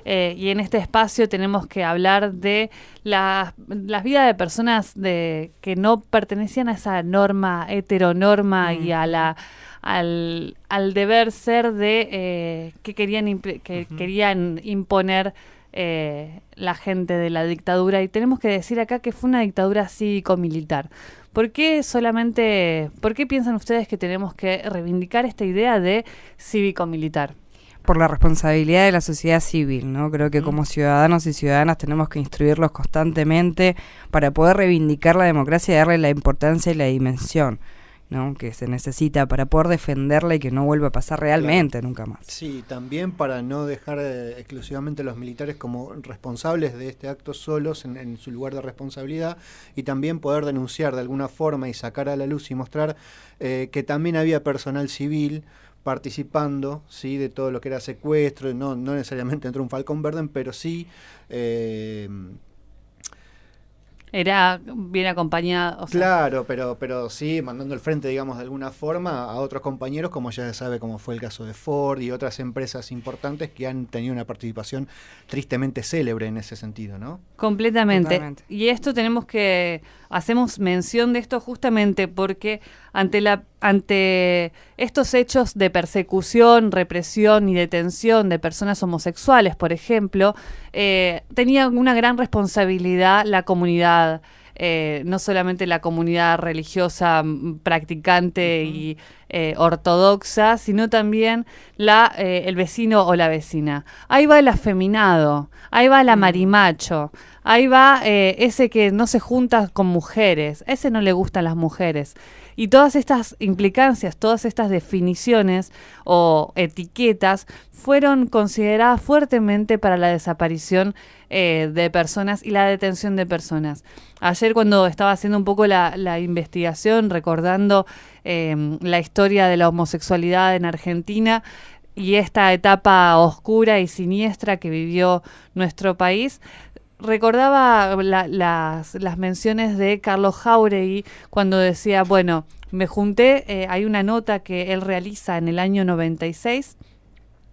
Y en este espacio tenemos que hablar de las vidas de personas que no pertenecían a esa norma, heteronorma, y a al deber ser de que querían imponer la gente de la dictadura. Y tenemos que decir acá que fue una dictadura cívico-militar. ¿Por qué piensan ustedes que tenemos que reivindicar esta idea de cívico-militar? Por la responsabilidad de la sociedad civil, ¿no? Creo que como ciudadanos y ciudadanas tenemos que instruirlos constantemente para poder reivindicar la democracia y darle la importancia y la dimensión, ¿no?, que se necesita para poder defenderla y que no vuelva a pasar realmente, claro, nunca más. Sí, también para no dejar exclusivamente a los militares como responsables de este acto solos en su lugar de responsabilidad, y también poder denunciar de alguna forma y sacar a la luz y mostrar que también había personal civil participando, ¿sí?, de todo lo que era secuestro, no necesariamente dentro de un Falcón Verde, pero sí era bien acompañado. Claro, pero sí, mandando al frente, digamos, de alguna forma a otros compañeros, como ya se sabe, como fue el caso de Ford y otras empresas importantes que han tenido una participación tristemente célebre en ese sentido, ¿no? Completamente. Totalmente. Y esto hacemos mención de esto justamente porque ante estos hechos de persecución, represión y detención de personas homosexuales, por ejemplo, tenía una gran responsabilidad la comunidad, no solamente la comunidad religiosa practicante y ortodoxa, sino también el vecino o la vecina. Ahí va el afeminado, ahí va la marimacho, ahí va ese que no se junta con mujeres, ese no le gustan las mujeres. Y todas estas implicancias, todas estas definiciones o etiquetas fueron consideradas fuertemente para la desaparición de personas y la detención de personas. Ayer, cuando estaba haciendo un poco la investigación, recordando la historia de la homosexualidad en Argentina y esta etapa oscura y siniestra que vivió nuestro país, recordaba las menciones de Carlos Jáuregui cuando decía, bueno, me junté, hay una nota que él realiza en el año 96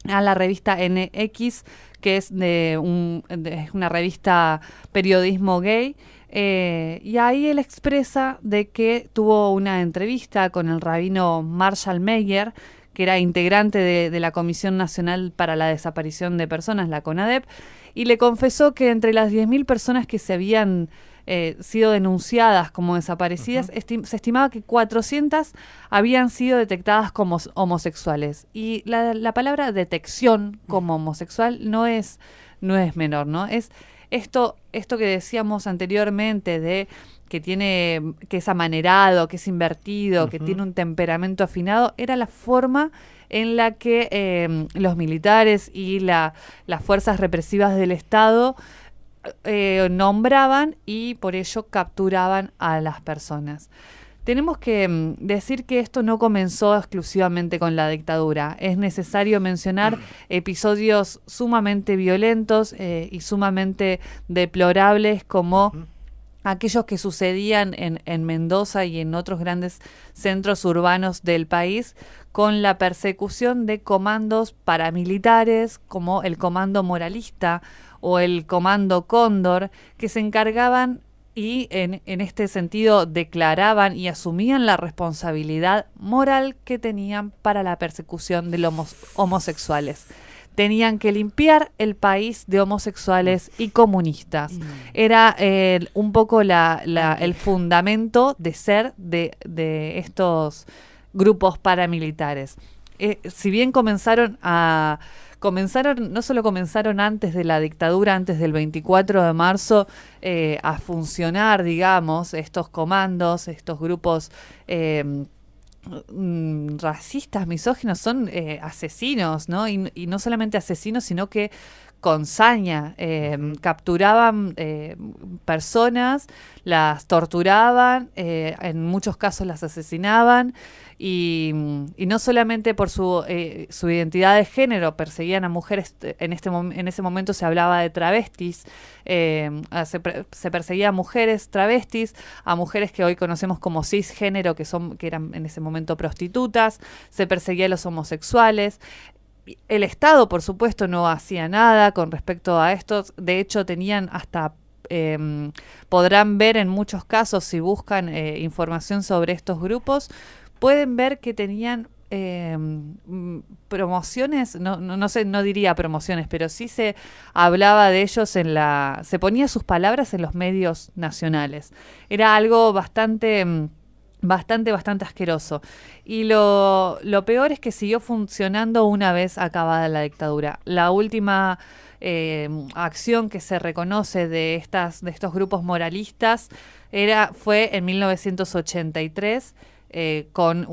a la revista NX, que es es una revista periodismo gay, y ahí él expresa de que tuvo una entrevista con el rabino Marshall Meyer, que era integrante de la Comisión Nacional para la Desaparición de Personas, la CONADEP, y le confesó que entre las 10.000 personas que se habían sido denunciadas como desaparecidas, se estimaba que 400 habían sido detectadas como homosexuales. Y la palabra detección como homosexual no es menor, ¿no? Es esto que decíamos anteriormente de que es amanerado, que es invertido, que tiene un temperamento afinado, era la forma en la que los militares y las fuerzas represivas del Estado nombraban y por ello capturaban a las personas. Tenemos que decir que esto no comenzó exclusivamente con la dictadura. Es necesario mencionar episodios sumamente violentos y sumamente deplorables como aquellos que sucedían en Mendoza y en otros grandes centros urbanos del país, con la persecución de comandos paramilitares como el Comando Moralista o el Comando Cóndor, que se encargaban y en este sentido declaraban y asumían la responsabilidad moral que tenían para la persecución de los homosexuales. Tenían que limpiar el país de homosexuales y comunistas. Era un poco el fundamento de ser de estos grupos paramilitares. Si bien no solo comenzaron antes de la dictadura, antes del 24 de marzo, a funcionar, digamos, estos comandos, estos grupos racistas, misóginos, son asesinos, ¿no? Y no solamente asesinos, sino que con saña capturaban personas, las torturaban, en muchos casos las asesinaban, y no solamente por su identidad de género, perseguían a mujeres. En ese momento se hablaba de travestis, se perseguía a mujeres travestis, a mujeres que hoy conocemos como cisgénero, que eran en ese momento prostitutas, se perseguía a los homosexuales. El Estado, por supuesto, no hacía nada con respecto a estos. De hecho, tenían hasta, podrán ver en muchos casos, si buscan información sobre estos grupos, pueden ver que tenían promociones, no sé, no diría promociones, pero sí se hablaba de ellos se ponía sus palabras en los medios nacionales. Era algo bastante asqueroso. Y lo peor es que siguió funcionando una vez acabada la dictadura. La última acción que se reconoce de estos grupos moralistas fue en 1983, con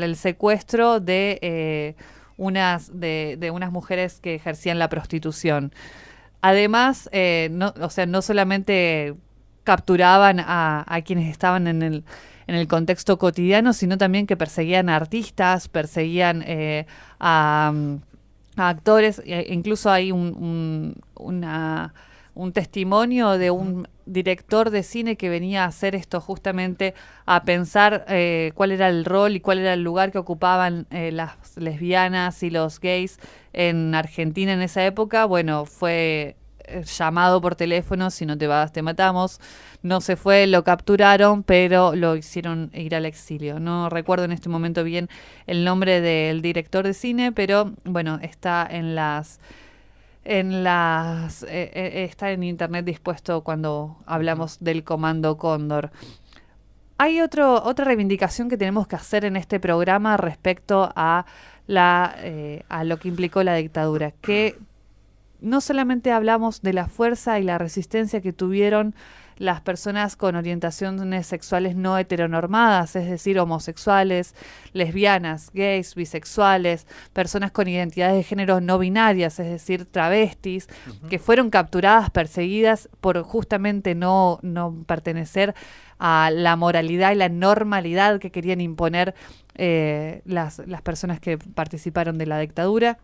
el secuestro de unas mujeres que ejercían la prostitución. Además, no solamente capturaban a quienes estaban en el contexto cotidiano, sino también que perseguían a artistas, perseguían a actores. Incluso hay un testimonio de un director de cine que venía a hacer esto, justamente a pensar cuál era el rol y cuál era el lugar que ocupaban las lesbianas y los gays en Argentina en esa época. Bueno, fue llamado por teléfono: si no te vas, te matamos. No se fue, lo capturaron, pero lo hicieron ir al exilio. No recuerdo en este momento bien el nombre del director de cine, pero bueno, está está en internet dispuesto culo hablamos del Comando Cóndor. Hay otra reivindicación que tenemos que hacer en este programa respecto a lo que implicó la dictadura, que no solamente hablamos de la fuerza y la resistencia que tuvieron las personas con orientaciones sexuales no heteronormadas, es decir, homosexuales, lesbianas, gays, bisexuales, personas con identidades de género no binarias, es decir, travestis, que fueron capturadas, perseguidas por justamente no pertenecer a la moralidad y la normalidad que querían imponer las personas que participaron de la dictadura,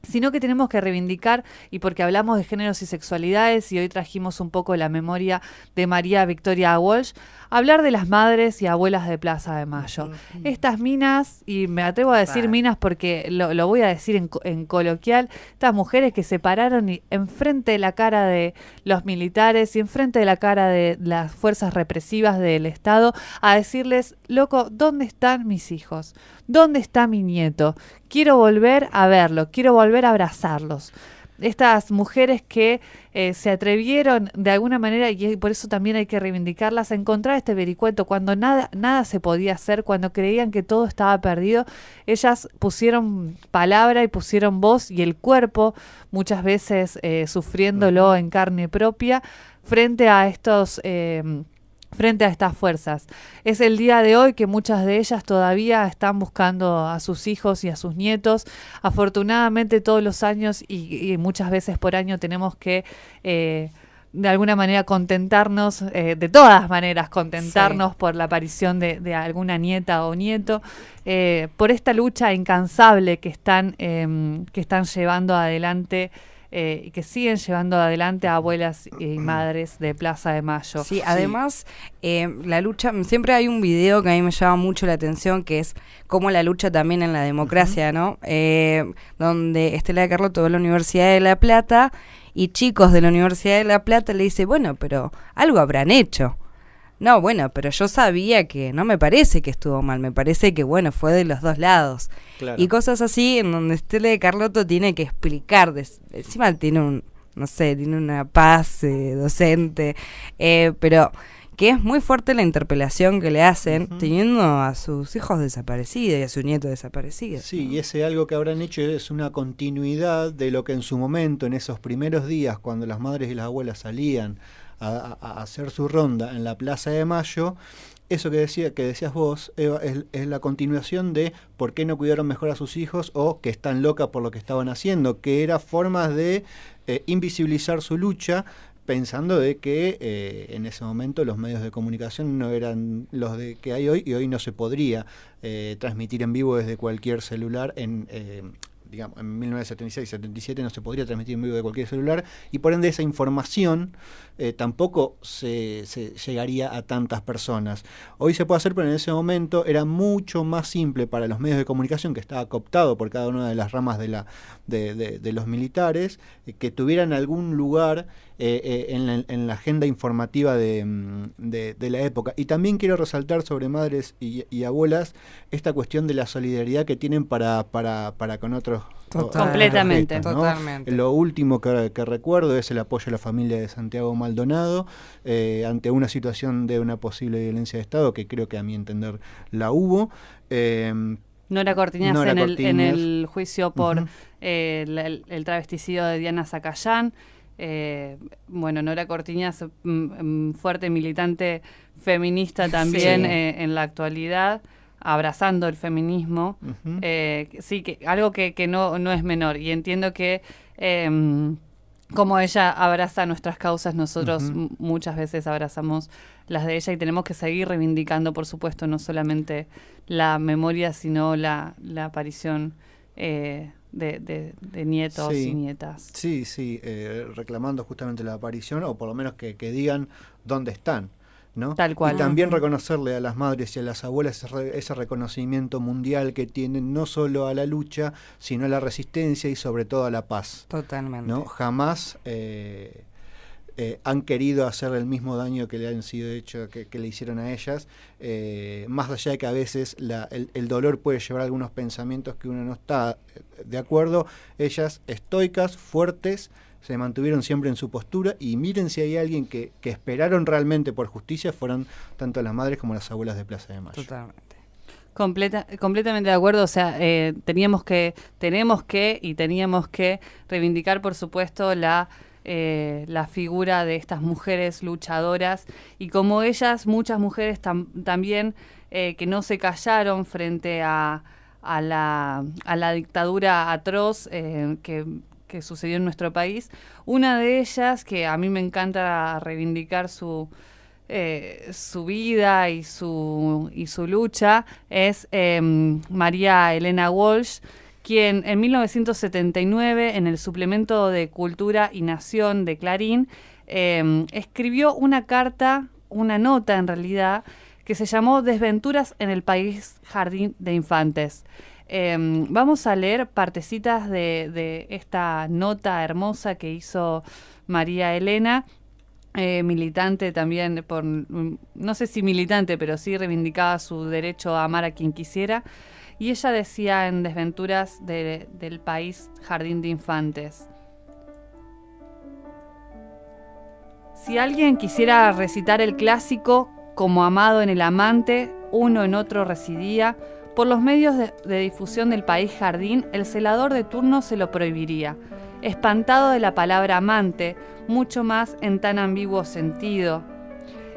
sino que tenemos que reivindicar, y porque hablamos de géneros y sexualidades y hoy trajimos un poco la memoria de María Victoria Walsh, hablar de las madres y abuelas de Plaza de Mayo. Estas minas, y me atrevo a decir minas porque lo voy a decir en coloquial, estas mujeres que se pararon enfrente de la cara de los militares y enfrente de la cara de las fuerzas represivas del Estado a decirles: loco, ¿dónde están mis hijos? ¿Dónde está mi nieto? Quiero volver a verlo, quiero volver a abrazarlos. Estas mujeres que se atrevieron de alguna manera, y por eso también hay que reivindicarlas, a encontrar este vericueto cuando nada se podía hacer, cuando creían que todo estaba perdido. Ellas pusieron palabra y pusieron voz y el cuerpo, muchas veces sufriéndolo en carne propia, frente a estas fuerzas. Es el día de hoy que muchas de ellas todavía están buscando a sus hijos y a sus nietos. Afortunadamente todos los años y muchas veces por año tenemos que de alguna manera contentarnos, de todas maneras contentarnos por la aparición de alguna nieta o nieto, por esta lucha incansable que están llevando adelante y que siguen llevando adelante a abuelas y madres de Plaza de Mayo. Sí, además, la lucha, siempre hay un video que a mí me llama mucho la atención, que es como la lucha también en la democracia, ¿no? Donde Estela de Carlotto va a la Universidad de La Plata y chicos de la Universidad de La Plata le dicen: bueno, pero algo habrán hecho. No, bueno, pero yo sabía que no me parece que estuvo mal, me parece que, bueno, fue de los dos lados. Claro. Y cosas así en donde Estela de Carlotto tiene que explicar, encima tiene tiene una paz docente, pero que es muy fuerte la interpelación que le hacen teniendo a sus hijos desaparecidos y a su nieto desaparecido. Sí, y ese algo que habrán hecho es una continuidad de lo que en su momento, en esos primeros días, cuando las madres y las abuelas salían a hacer su ronda en la Plaza de Mayo, eso que decías vos, Eva, es la continuación de por qué no cuidaron mejor a sus hijos o que están locas por lo que estaban haciendo, que era formas de invisibilizar su lucha, pensando de que en ese momento los medios de comunicación no eran los que hay hoy, y hoy no se podría transmitir en vivo desde cualquier celular digamos, en 1976-77 no se podría transmitir en vivo de cualquier celular, y por ende esa información tampoco se llegaría a tantas personas. Hoy se puede hacer, pero en ese momento era mucho más simple para los medios de comunicación, que estaba cooptado por cada una de las ramas de los militares, que tuvieran algún lugar en la agenda informativa de la época. Y también quiero resaltar sobre madres y abuelas esta cuestión de la solidaridad que tienen para con otros. Completamente. Gestos, ¿no? Totalmente. Lo último que recuerdo es el apoyo a la familia de Santiago Maldonado ante una situación de una posible violencia de Estado, que creo que a mi entender la hubo. Nora Cortiñas, Nora en Cortiñas. el juicio por Ujú. el travesticidio de Diana Zacayán. Nora Cortiñas, fuerte militante feminista también Sí. en la actualidad, abrazando el feminismo. Ujú. Sí, que algo que no es menor. Y entiendo que como ella abraza nuestras causas, nosotros Ujú. muchas veces abrazamos las de ella, y tenemos que seguir reivindicando, por supuesto, no solamente la memoria, sino la aparición de nietos Sí. y nietas. Sí, reclamando justamente la aparición, o por lo menos que digan dónde están, ¿no? Tal cual. Y también Ujú. reconocerle a las madres y a las abuelas ese reconocimiento mundial que tienen, no solo a la lucha, sino a la resistencia y sobre todo a la paz, Totalmente. ¿no? Jamás han querido hacer el mismo daño que le han sido hecho, que le hicieron a ellas, más allá de que a veces el dolor puede llevar a algunos pensamientos que uno no está de acuerdo. Ellas, estoicas, fuertes, se mantuvieron siempre en su postura, y miren si hay alguien que esperaron realmente por justicia, fueron tanto las madres como las abuelas de Plaza de Mayo. Totalmente. Completamente de acuerdo. O sea, teníamos que reivindicar, por supuesto, la figura de estas mujeres luchadoras, y como ellas, muchas mujeres también que no se callaron frente a la dictadura atroz que sucedió en nuestro país. Una de ellas, que a mí me encanta reivindicar su vida y su lucha, es María Elena Walsh, quien en 1979, en el suplemento de Cultura y Nación de Clarín, escribió una nota en realidad, que se llamó Desventuras en el País Jardín de Infantes. Vamos a leer partecitas de esta nota hermosa que hizo María Elena, militante también, no sé si militante, pero sí reivindicaba su derecho a amar a quien quisiera. Y ella decía en Desventuras del País Jardín de Infantes: si alguien quisiera recitar el clásico como amado en el amante, uno en otro residía, por los medios de difusión del País Jardín, el celador de turno se lo prohibiría, espantado de la palabra amante, mucho más en tan ambiguo sentido.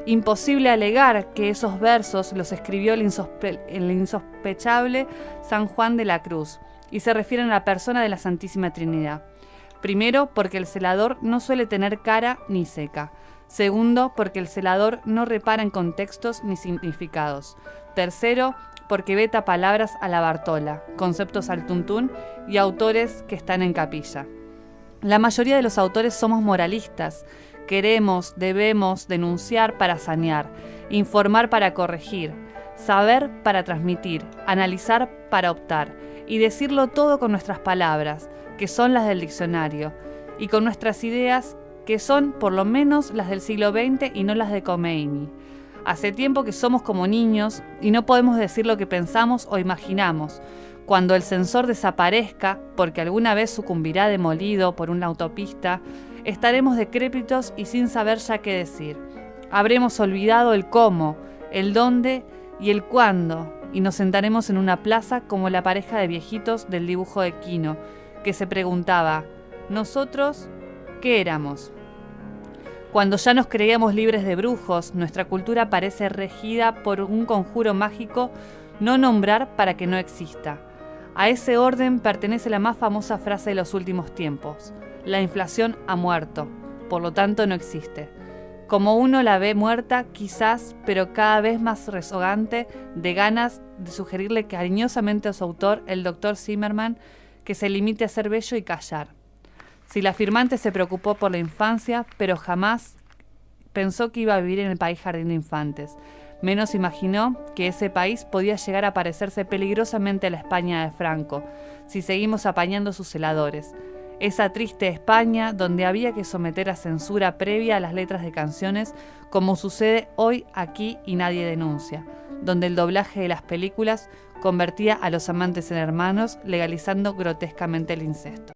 Imposible alegar que esos versos los escribió el insospechable San Juan de la Cruz, y se refieren a la persona de la Santísima Trinidad. Primero, porque el celador no suele tener cara ni seca. Segundo, porque el celador no repara en contextos ni significados. Tercero, porque veta palabras a la Bartola, conceptos al tuntún y autores que están en capilla. La mayoría de los autores somos moralistas. Queremos, debemos denunciar para sanear, informar para corregir, saber para transmitir, analizar para optar, y decirlo todo con nuestras palabras, que son las del diccionario, y con nuestras ideas, que son por lo menos las del siglo XX y no las de Khomeini. Hace tiempo que somos como niños y no podemos decir lo que pensamos o imaginamos. Cuando el censor desaparezca, porque alguna vez sucumbirá demolido por una autopista, estaremos decrépitos y sin saber ya qué decir. Habremos olvidado el cómo, el dónde y el cuándo, y nos sentaremos en una plaza como la pareja de viejitos del dibujo de Quino, que se preguntaba: ¿nosotros qué éramos? Cuando ya nos creíamos libres de brujos, nuestra cultura parece regida por un conjuro mágico: no nombrar para que no exista. A ese orden pertenece la más famosa frase de los últimos tiempos: la inflación ha muerto, por lo tanto no existe. Como uno la ve muerta, quizás, pero cada vez más rezagante de ganas de sugerirle cariñosamente a su autor, el Dr. Zimmerman, que se limite a ser bello y callar. Si la firmante se preocupó por la infancia, pero jamás pensó que iba a vivir en el país Jardín de Infantes. Menos imaginó que ese país podía llegar a parecerse peligrosamente a la España de Franco, si seguimos apañando sus celadores. Esa triste España donde había que someter a censura previa a las letras de canciones, como sucede hoy aquí y nadie denuncia, donde el doblaje de las películas convertía a los amantes en hermanos, legalizando grotescamente el incesto.